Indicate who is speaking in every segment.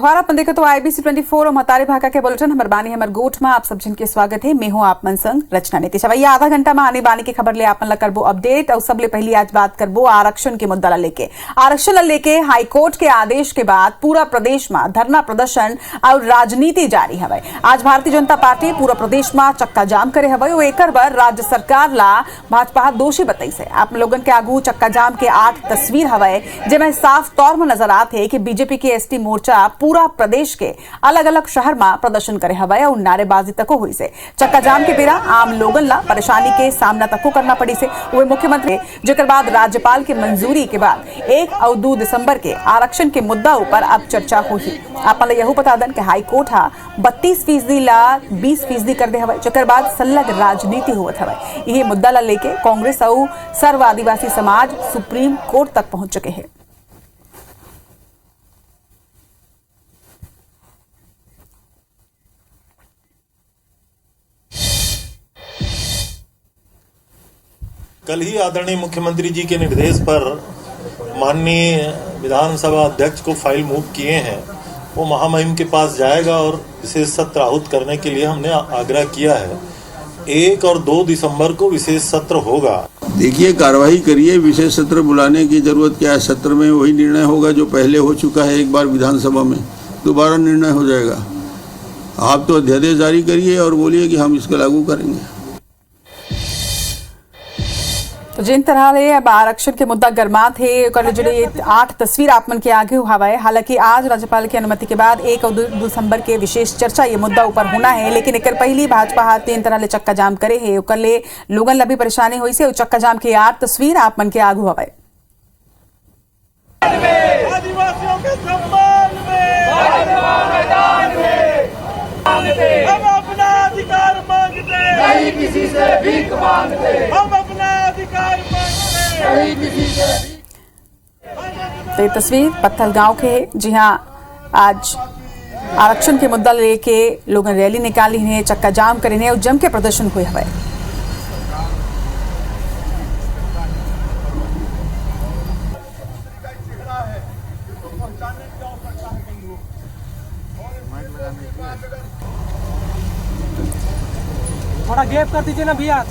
Speaker 1: अखबार अपन देखे तो IBC 24 और महतारी भाका के बुलेटिन हमर बानी हमर गोठ में आप सब जन के स्वागत है। मैं हूं आप मन संग रचना नीति छवैया। आधा घंटा में आने बानी की खबर ले आपन ला करबो अपडेट और सबले पहली आज बात करबो आरक्षण के मुद्दा ला लेके। आरक्षण ला लेके हाईकोर्ट के आदेश के बाद पूरा प्रदेश में धरना प्रदर्शन और राजनीति जारी हवे। आज भारतीय जनता पार्टी पूरा प्रदेश में चक्का जाम करे हवे और एकर बर राज्य सरकार ला भाजपा दोषी बताई से। आप लोगन के आगू चक्का जाम के 8 तस्वीर हवे जेमे साफ तौर में नजर आते है कि बीजेपी के एसटी मोर्चा पूरा प्रदेश के अलग अलग शहर में प्रदर्शन करे हवे और नारेबाजी तको हुई से। चक्का जाम के बेरा आम लोगन ला परेशानी के सामना तको करना पड़ी से। वे मुख्यमंत्री जेकर बाद राज्यपाल के मंजूरी के बाद 1 और 2 दिसंबर के आरक्षण के मुद्दा ऊपर अब चर्चा हुई। आपन यहू बता दन कि हाईकोर्ट 32% ला 20% कर दे हवे जेकर बाद सलग राजनीति होत हवे। यही मुद्दा ला लेके कांग्रेस और सर्व आदिवासी समाज सुप्रीम कोर्ट तक पहुंच चुके हैं।
Speaker 2: कल ही आदरणीय मुख्यमंत्री जी के निर्देश पर माननीय विधानसभा अध्यक्ष को फाइल मूव किए हैं, वो महामहिम के पास जाएगा और विशेष सत्र आहूत करने के लिए हमने आग्रह किया है। 1 और 2 दिसंबर को विशेष सत्र होगा।
Speaker 3: देखिए, कार्रवाई करिए। विशेष सत्र बुलाने की जरूरत क्या है? सत्र में वही निर्णय होगा जो पहले हो चुका है। एक बार विधानसभा में दोबारा निर्णय हो जाएगा। आप तो अध्यादेश जारी करिए और बोलिए कि हम इसको लागू करेंगे।
Speaker 1: तो जिन तरह से अब आरक्षण के मुद्दा गर्मा थे जो 8 तस्वीर आप मन के आगे हुआ है। हालांकि आज राज्यपाल की अनुमति के बाद 1 और 2 दिसंबर के विशेष चर्चा ये मुद्दा ऊपर होना है, लेकिन एक पहली भाजपा हाथ 3 तरह ले चक्का जाम करे है। ओकर ले लोगन ला भी परेशानी हुई से। चक्का जाम के 8 तस्वीर आप मन के आगे हुआ है।
Speaker 4: आदिवासियों के सम्मान में हम अपना अधिकार मांगते, नहीं किसी से भीख मांगते। हम अपना अधिकार मांगते, नहीं किसी से भीख।
Speaker 1: तो ये तस्वीर पत्थल गांव के है। जी हाँ, आज आरक्षण के मुद्दा लेके लोगों ने रैली निकाली है, चक्का जाम करे है और जम के प्रदर्शन हुए हुए।
Speaker 4: थोड़ा गैप कर दीजिए ना भैया।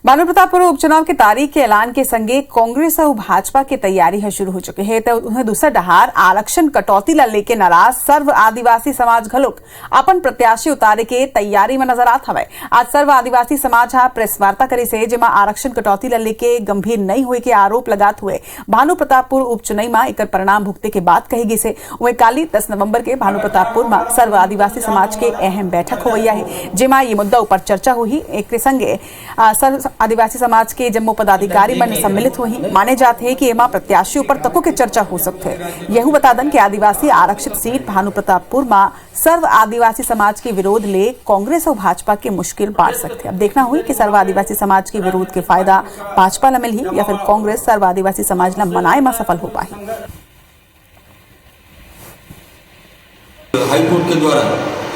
Speaker 1: भानु प्रतापपुर उपचुनाव की तारीख के ऐलान के संगे कांग्रेस और भाजपा की तैयारी है शुरू हो चुकी है। तो उन्हें दूसरा डहार आरक्षण कटौती ला लेके नाराज सर्व आदिवासी समाज घलोक अपन प्रत्याशी उतारे के तैयारी में नजर आत हवे। आज सर्व आदिवासी समाज प्रेस वार्ता करे से जेमा आरक्षण कटौती ला लेके गंभीर नहीं हुए के आरोप लगात हुए भानु प्रतापपुर उपचुनाव में एक परिणाम भुगते के बाद कहेगी से। वही काली 10 नवंबर के भानु प्रतापपुर में सर्व आदिवासी समाज के अहम बैठक होवैया है, जेमा ये मुद्दा ऊपर चर्चा हुई। एक संगे सर्व आदिवासी समाज के जम्मू पदाधिकारी मन सम्मिलित हुई। माने जाते हैं कि एमा प्रत्याशी ऊपर तको के चर्चा हो सकते है। यहू बता दन कि आदिवासी आरक्षित सीट भानु प्रतापपुर में सर्व आदिवासी समाज के विरोध ले कांग्रेस और भाजपा के मुश्किल बांट सकते। अब देखना हुई कि सर्व आदिवासी समाज के विरोध के फायदा भाजपा ला मिली या फिर कांग्रेस सर्व आदिवासी समाज ला मनाए में सफल हो पाई।
Speaker 5: हाईकोर्ट के द्वारा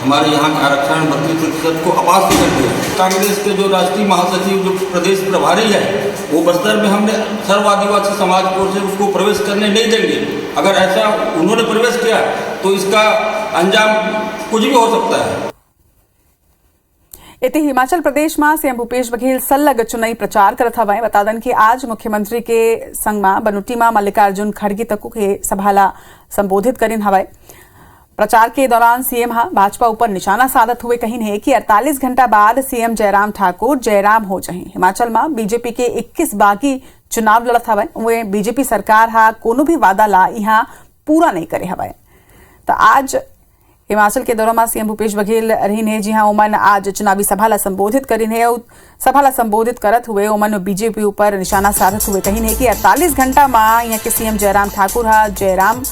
Speaker 5: हमारे यहाँ का आरक्षण 32% को अपास्य कर दिया। कांग्रेस के जो राष्ट्रीय महासचिव जो प्रदेश प्रभारी है वो बस्तर में हमने सर्व आदिवासी समाज को से उसको प्रवेश करने नहीं देंगे। अगर ऐसा उन्होंने प्रवेश किया तो इसका अंजाम कुछ भी हो सकता है।
Speaker 1: इति हिमाचल प्रदेश में सीएम भूपेश बघेल सलग चुनावी प्रचार करत हवे। बता दन कि आज मुख्यमंत्री के संग में बनुटी में मल्लिकार्जुन खड़गे तक के सभा ला संबोधित करिन हवे। प्रचार के दौरान सीएम भाजपा ऊपर निशाना साधत हुए कहीं है कि 48 घंटा बाद सीएम जयराम ठाकुर जयराम हो जाए। हिमाचल में बीजेपी के 21 बागी चुनाव लड़त हवे। वे बीजेपी सरकार कोनो भी वादा ला यहाँ पूरा नहीं करे हवे। तो आज हिमाचल के दौरा में सीएम भूपेश बघेल रही है। जी हाँ, ओमन आज चुनावी सभा ला संबोधित करिन है और सभा ला संबोधित करत हुए ओमन बीजेपी ऊपर निशाना साधत हुए कहीं है कि 48 घंटा में यहाँ के सीएम जयराम ठाकुर जयराम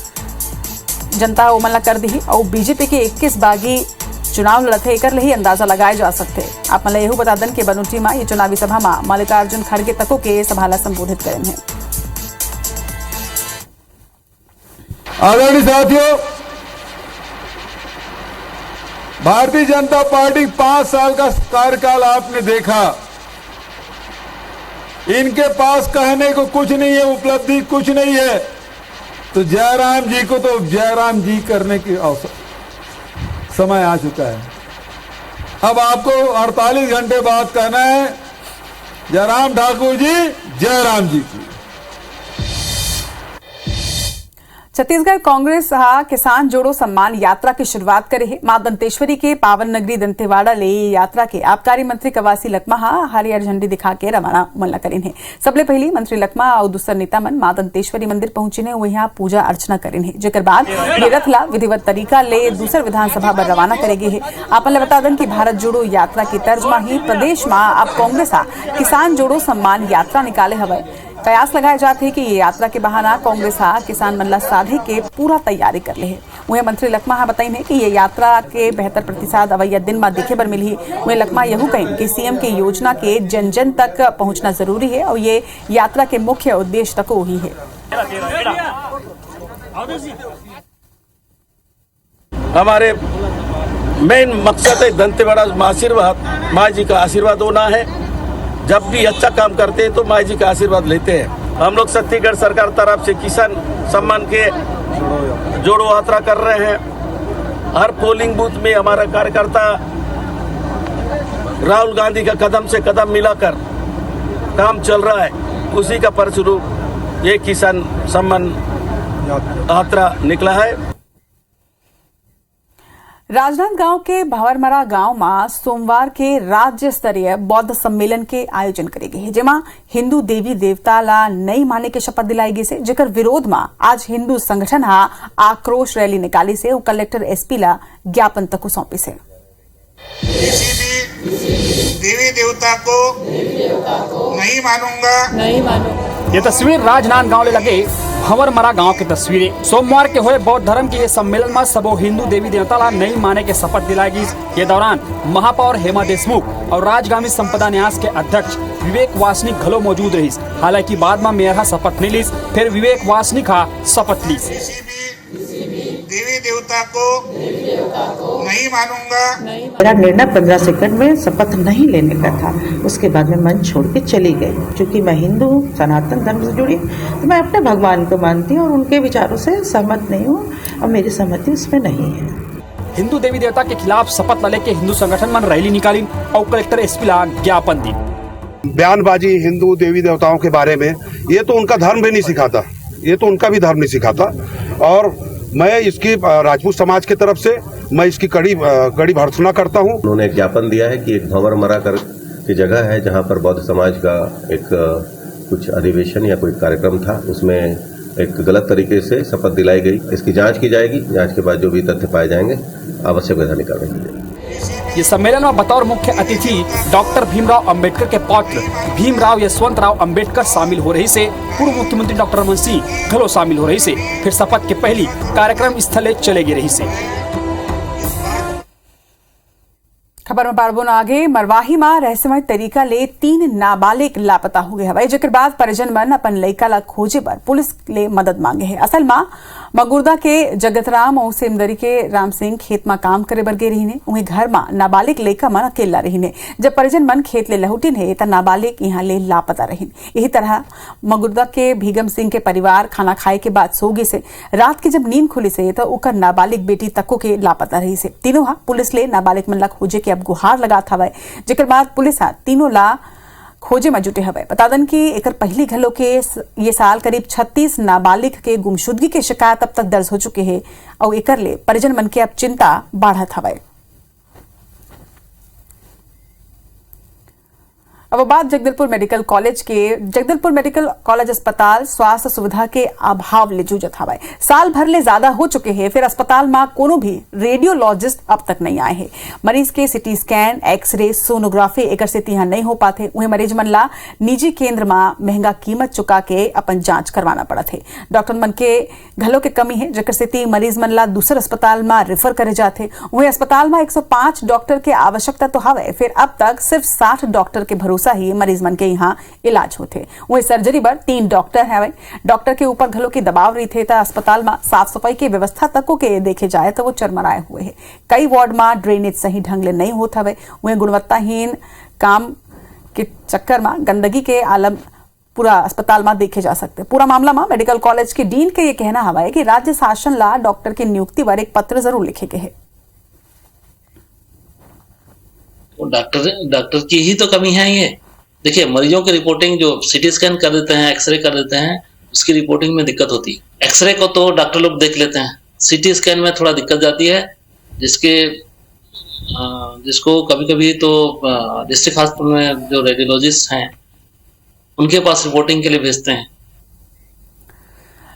Speaker 1: जनता ओमन कर दी और बीजेपी के 21 बागी चुनाव लड़ते एक ही अंदाजा लगाए जा सकते। आप मतलब यह बता दन के बनुटी में ये चुनावी सभा में मल्लिकार्जुन खड़गे तको के सभा ला संबोधित करेंगे।
Speaker 6: आदरणीय साथियों, भारतीय जनता पार्टी 5 साल का कार्यकाल आपने देखा। इनके पास कहने को कुछ नहीं है, उपलब्धि कुछ नहीं है। तो जयराम जी को तो जयराम जी करने की समय आ चुका है। अब आपको 48 घंटे बाद कहना है जयराम ठाकुर जी जयराम जी की।
Speaker 1: छत्तीसगढ़ कांग्रेस किसान जोड़ो सम्मान यात्रा की शुरुआत करे है। मां दंतेश्वरी के पावन नगरी दंतेवाड़ा ले यात्रा के आबकारी मंत्री कवासी लखमा हरियर झंडी दिखा के रवाना मल्ला करीन है। सबले पहली मंत्री लखमा और दूसर नेता मन मां दंतेश्वरी मंदिर पहुंचे ने वहां पूजा अर्चना करीन है, जेकर बाद ये रथ ला विधिवत तरीका ले दूसर विधानसभा पर रवाना करेगे है। आपन ले बता दन कि भारत जोड़ो यात्रा की तर्ज में ही प्रदेश में अब कांग्रेस किसान जोड़ो सम्मान यात्रा निकाले हवे। कयास लगाए जाते हैं कि ये यात्रा के बहाना कांग्रेस किसान मल्ला साधे के पूरा तैयारी कर ले है। वहीं मंत्री लखमा बताई है कि ये यात्रा के बेहतर प्रतिसाद अवैया दिन में देखे बर मिली। वहीं लखमा यहू कहीं कि सीएम के योजना के जन जन तक पहुंचना जरूरी है और ये यात्रा के मुख्य उद्देश्य तक ही है।
Speaker 7: हमारे मेन मकसद है दंतेवाड़ा आशीर्वाद, माँ जी का आशीर्वाद होना है। जब भी अच्छा काम करते हैं तो माँ जी का आशीर्वाद लेते हैं। हम लोग छत्तीसगढ़ सरकार तरफ से किसान सम्मान के जोड़ो यात्रा कर रहे हैं। हर पोलिंग बूथ में हमारा कार्यकर्ता राहुल गांधी का कदम से कदम मिलाकर काम चल रहा है। उसी का परिस्वरूप ये किसान सम्मान यात्रा निकला है।
Speaker 1: राजनांदगांव के भंवरमरा गांव में सोमवार के राज्य स्तरीय बौद्ध सम्मेलन के आयोजन करे गए, जेमा हिंदू देवी देवता ला नहीं माने के शपथ दिलाई गई से, जेकर विरोध में आज हिंदू संगठन आक्रोश रैली निकाली से और कलेक्टर एसपी ला ज्ञापन तक सौंपी से।
Speaker 8: किसी भी देवी देवता को नहीं मानूंगा।
Speaker 9: ये तस्वीर राजनांदगांव ले लगे भंवरमरा गांव की तस्वीरें। सोमवार के हुए बौद्ध धर्म के ये सम्मेलन में सबो हिंदू देवी देवता ला नहीं माने के शपथ दिलाई गई। ये दौरान महापौर हेमा देशमुख और राजगामी संपदा न्यास के अध्यक्ष विवेक वासनिक घलो मौजूद रही। हालांकि बाद में मेयर शपथ नहीं लीस, फिर विवेक वासनिक शपथ लीस।
Speaker 8: किसी भी देवी देवता को नहीं मानूंगा।
Speaker 10: मेरा निर्णय 15 सेकंड में शपथ नहीं लेने का था। उसके बाद में मंच छोड़ के चली गई। क्योंकि मैं हिंदू हूँ, सनातन धर्म से जुड़ी, तो मैं अपने भगवान को मानती हूँ और उनके विचारों से सहमत नहीं हूँ और मेरी सहमति उसमें नहीं है।
Speaker 9: हिंदू देवी देवता के खिलाफ शपथ ले के हिंदू संगठन मन रैली निकाली और कलेक्टर एसपी ला ज्ञापन दी।
Speaker 11: बयानबाजी हिंदू देवी देवताओं के बारे में, ये तो उनका धर्म भी नहीं सिखाता, ये तो उनका भी धर्म नहीं सिखाता। और मैं इसकी राजपूत समाज की तरफ से मैं इसकी कड़ी भर्त्सना करता हूँ।
Speaker 12: उन्होंने एक ज्ञापन दिया है कि एक भंवरमरा कर की जगह है जहाँ पर बौद्ध समाज का एक कुछ अधिवेशन या कोई कार्यक्रम था, उसमें एक गलत तरीके से शपथ दिलाई गई। इसकी जांच की जाएगी। जांच के बाद जो भी तथ्य पाए जाएंगे आवश्यक वैधानिक कार्रवाई की जाएगी।
Speaker 9: ये सम्मेलन में बतौर मुख्य अतिथि डॉक्टर भीमराव अंबेडकर के पौत्र भीमराव यशवंतराव अंबेडकर शामिल हो रही से पूर्व मुख्यमंत्री डॉक्टर रमन सिंह घलो शामिल हो रही से, फिर शपथ के पहली कार्यक्रम स्थले चले गए रही से।
Speaker 1: खबर में बारबोन आगे मरवाही में रहस्यमय तरीका ले 3 नाबालिग लापता हो गए हवाई, जेकर बाद परिजन मन अपन लइका ला खोजे पर पुलिस ले मदद मांगे है। असल में मगुर्दा के जगतराम और सेमदरी के राम सिंह खेत में काम करे बर गे रहीने। वहीं घर में नाबालिग लइका मन अकेला रहीने। जब परिजन मन खेत ले लहुटिन है त नाबालिग यहाँ ले लापता रहीन। यही तरह मगुर्दा के भीगम सिंह के परिवार खाना खाए के बाद सोगे से रात के जब नींद खुली से तो उकर नाबालिग बेटी तक्को के लापता रही से। तीनों पुलिस ले नाबालिग मन ला खोजे के अब गुहार लगा था, जेकर बाद पुलिस तीनों ला खोजे में जुटे हवे। बता दन कि एकर पहली घलो के ये साल करीब 36 नाबालिग के गुमशुदगी के शिकायत अब तक दर्ज हो चुके हैं और एकर ले परिजन मन के अब चिंता बढ़त हवे। अब बात जगदलपुर मेडिकल कॉलेज अस्पताल स्वास्थ्य सुविधा के अभाव ले जूझत हवाए। साल भर ले ज्यादा हो चुके हैं, फिर अस्पताल में कोनो भी रेडियोलॉजिस्ट अब तक नहीं आए हैं। मरीज के सिटी स्कैन, एक्सरे, सोनोग्राफी एकर से यहाँ नहीं हो पाते। उन्हें मरीज मन ला निजी केंद्र में महंगा कीमत चुका के अपन जांच करवाना पड़त है। डॉक्टर मन के घलों के कमी है, जेकर से मरीज मन ला दूसर अस्पताल में रेफर करे जाते। वहीं अस्पताल में 105 डॉक्टर के आवश्यकता तो हवे, फिर अब तक सिर्फ 60 डॉक्टर के भरोसा ही मरीज मन के यहाँ इलाज होते। वही सर्जरी पर 3 डॉक्टर है। डॉक्टर के ऊपर घलों की दबाव रही थे। अस्पताल में साफ सफाई की व्यवस्था तक के देखे जाए तो वो चरमराए हुए है। कई वार्ड में ड्रेनेज सही ढंग ले नहीं होता है। वही गुणवत्ताहीन काम के चक्कर में गंदगी के आलम पूरा अस्पताल में देखे जा सकते। पूरा मामला में मेडिकल कॉलेज के डीन के ये कहना हवा है कि राज्य शासन ला डॉक्टर की नियुक्ति पर एक पत्र जरूर लिखे गए है।
Speaker 13: डॉक्टर की ही तो कमी है ये। देखिए, मरीजों की रिपोर्टिंग जो सीटी स्कैन कर देते हैं, एक्सरे कर देते हैं, उसकी रिपोर्टिंग में दिक्कत होती है। एक्सरे को तो डॉक्टर लोग देख लेते हैं, सीटी स्कैन में थोड़ा दिक्कत जाती है, जिसको कभी कभी तो डिस्ट्रिक्ट हॉस्पिटल में जो रेडियोलॉजिस्ट हैं उनके पास रिपोर्टिंग के लिए भेजते हैं।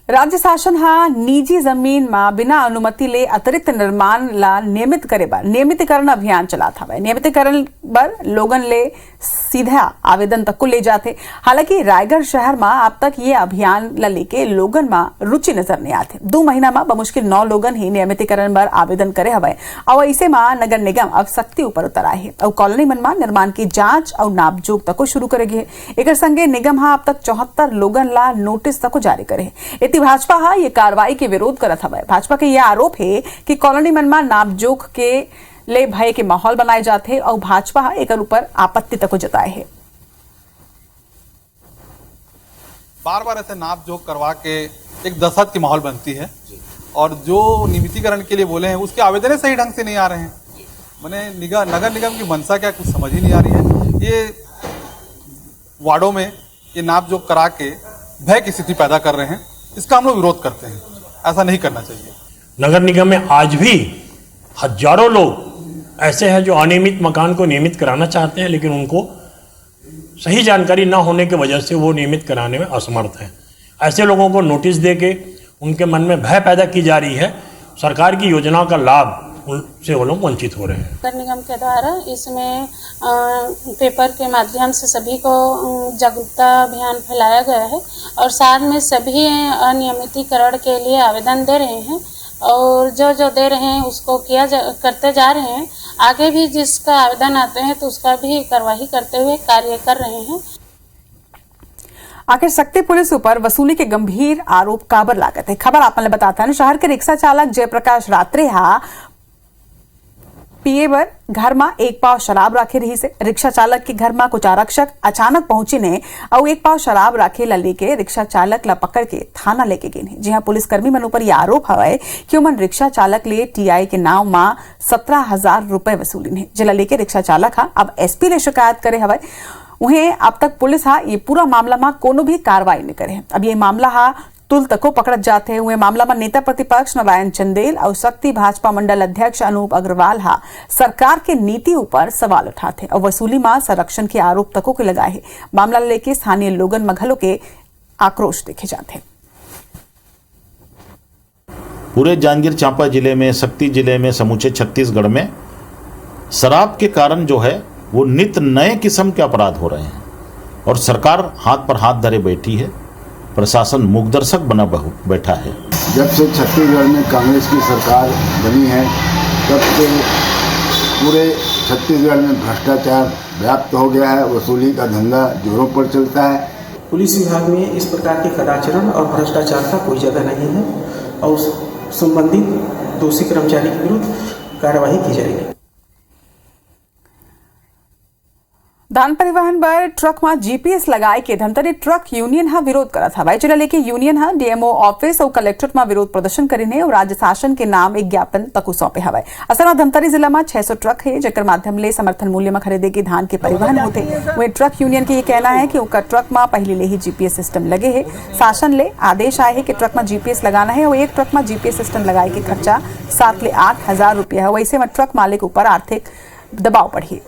Speaker 1: राज्य शासन निजी जमीन में बिना अनुमति ले अतिरिक्त निर्माण ला नियमितीकरण अभियान चलाता है। नियमितीकरण पर लोगन ले सीधा आवेदन तक को ले जाते। हालांकि रायगढ़ शहर में अब तक ये अभियान ला लेके लोगन में रुचि नजर नहीं आते। 2 महीना में बमुश्किल 9 लोगन ही नियमितीकरण पर आवेदन करे हवे और ऐसे में नगर निगम अब सख्ती ऊपर उतर आए है और कॉलोनी मन में निर्माण की जांच और नापजोख तक को शुरू करेगी है। एक संगे निगम अब तक 74 लोगन ला नोटिस तक को जारी करे है। भाजपा ये कार्रवाई के विरोध करत हवे। भाजपा के यह आरोप है कि कॉलोनी मन में नापजोख के ले भय के माहौल बनाए जाते और भाजपा एक ऊपर आपत्ति तक जताए है।
Speaker 14: बार बार ऐसे नापजोख करवा के एक दहशत की माहौल बनती है और जो नियमितीकरण के लिए बोले हैं उसके आवेदन सही ढंग से नहीं आ रहे हैं। मैंने नगर निगम की मंशा क्या कुछ समझ ही नहीं आ रही है। ये वार्डों में ये नापजोख करा के भय की स्थिति पैदा कर रहे हैं। इसका हम लोग विरोध करते हैं। ऐसा नहीं करना चाहिए।
Speaker 15: नगर निगम में आज भी हजारों लोग ऐसे हैं जो अनियमित मकान को नियमित कराना चाहते हैं, लेकिन उनको सही जानकारी न होने की वजह से वो नियमित कराने में असमर्थ हैं। ऐसे लोगों को नोटिस दे के उनके मन में भय पैदा की जा रही है। सरकार की योजनाओं का लाभ उनसे वो लोग वंचित हो रहे हैं।
Speaker 16: नगर निगम के द्वारा इसमें पेपर के माध्यम से सभी को जागरूकता अभियान फैलाया गया है और साथ में सभी अनियमितीकरण के लिए आवेदन दे रहे हैं और जो दे रहे हैं उसको करते जा रहे हैं। आगे भी जिसका आवेदन आते हैं तो उसका भी कार्यवाही करते हुए कार्य कर रहे हैं।
Speaker 1: आखिर शक्ति पुलिस ऊपर वसूली के गंभीर आरोप काबर लागत है। खबर आपने बताता है शहर के रिक्शा चालक जयप्रकाश रात्रे पिए बर घर में 1 पाव शराब राखे रही से। रिक्शा चालक के घर में कुछ आरक्षक अचानक पहुंची ने और 1 पाव शराब राखे ला लेके रिक्शा चालक ला पकड़ के थाना लेके गए। जी हाँ, पुलिसकर्मी मन ऊपर यह आरोप हवा कि उमन रिक्शा चालक ले टीआई के नाव में 17,000 रुपए वसूली ने, जिला लेके रिक्शा चालक अब एसपी ले शिकायत करे हवा। उन्हें अब तक पुलिस ये पूरा मामला में कोनो भी कार्रवाई नहीं करे। अब ये मामला तुल तको पकड़त जाते हुए मामला में नेता प्रतिपक्ष नारायण चंदेल और शक्ति भाजपा मंडल अध्यक्ष अनूप अग्रवाल सरकार के नीति ऊपर सवाल उठाते और वसूली में संरक्षण के आरोप तको के लगाए है। मामला लेके स्थानीय लोगन मघलों के आक्रोश देखे जाते हैं।
Speaker 17: पूरे जांजगीर चांपा जिले में, शक्ति जिले में, समूचे छत्तीसगढ़ में शराब के कारण जो है वो नित नए किस्म के अपराध हो रहे हैं और सरकार हाथ पर हाथ धरे बैठी है। प्रशासन मूकदर्शक बना बैठा है।
Speaker 18: जब से छत्तीसगढ़ में कांग्रेस की सरकार बनी है तब से पूरे छत्तीसगढ़ में भ्रष्टाचार व्याप्त हो गया है। वसूली का धंधा जोरों पर चलता है।
Speaker 19: पुलिस विभाग में इस प्रकार के कदाचारण और भ्रष्टाचार का कोई जगह नहीं है और संबंधित दोषी कर्मचारी के विरुद्ध कार्रवाई की जाएगी।
Speaker 1: धान परिवहन पर ट्रक में जीपीएस लगाए के धमतरी ट्रक यूनियन विरोध करत हवा। जिला लेके यूनियन डीएमओ ऑफिस और कलेक्ट्रेट में विरोध प्रदर्शन करीने और राज्य शासन के नाम एक ज्ञापन तक सौंपे हवा। असल में धमतरी जिला में 600 ट्रक है जेकर माध्यम ले समर्थन मूल्य में खरीदे के धान के परिवहन होते। वही ट्रक यूनियन के ये कहना है कि उनका ट्रक में पहले ले ही जीपीएस सिस्टम लगे है। शासन ले आदेश आए है कि ट्रक में जीपीएस लगाना है और एक ट्रक में जीपीएस सिस्टम लगाए के खर्चा 7 से 8 हजार रुपया है। वैसे में ट्रक मालिक ऊपर आर्थिक दबाव बढ़ी।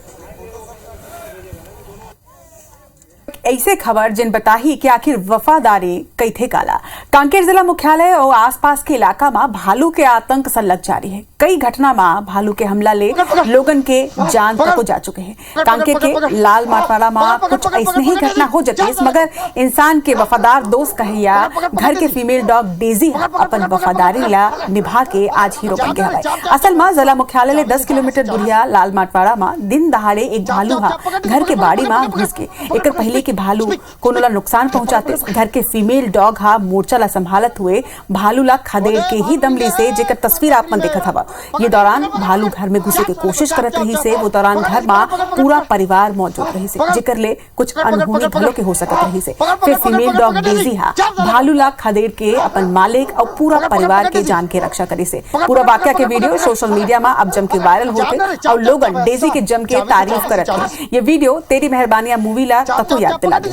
Speaker 1: ऐसे खबर जिन बताही कि आखिर वफादारी कई थे काला। कांकेर जिला मुख्यालय और आसपास के इलाका में भालू के आतंक सलग जारी है। कई घटना में भालू के हमला ले लोगन के जान तक जा चुके हैं। कांकेर के लाल माटवाड़ा में कुछ ऐसे ही घटना हो जाती है मगर इंसान के वफादार दोस्त कहिया घर के फीमेल डॉग डेजी अपन वफादारी ला निभा के आज हीरो बन गया है। असल में जिला मुख्यालय ले 10 किलोमीटर दूरिया लाल माटवाड़ा में दिन दहाड़े एक भालू घर के बाड़ी में घुस गए। एक पहले के भालू कोनो ला नुकसान पहुंचाते। घर के फीमेल डॉग हा मोर्चा ला संभालत हुए भालू ला खदेड़ के ही दमली से, जेकर तस्वीर आप मन देखत हवा। ये दौरान भालू घर में घुसे की कोशिश करत रही से। वो दौरान घर में पूरा परिवार मौजूद रही से, जेकर ले कुछ अनहोनी घलो के हो सकत रही से। फिर फीमेल डॉग डेजी हा भालू ला खदेड़ के अपन मालिक और पूरा परिवार के जान के रक्षा करी से। पूरा वाकया के वीडियो सोशल मीडिया में अब जम के वायरल होते और लोग डेजी के जम के तारीफ करत हैं। ये वीडियो तेरी मेहरबानियां मूवी ला तको याद दिला दे।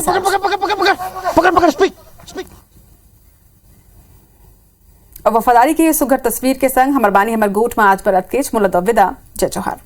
Speaker 1: और वफादारी की ये सुघर तस्वीर के संग हमर बानी हमर गोठ में आज बरत के मुला विदा। जय जोहार।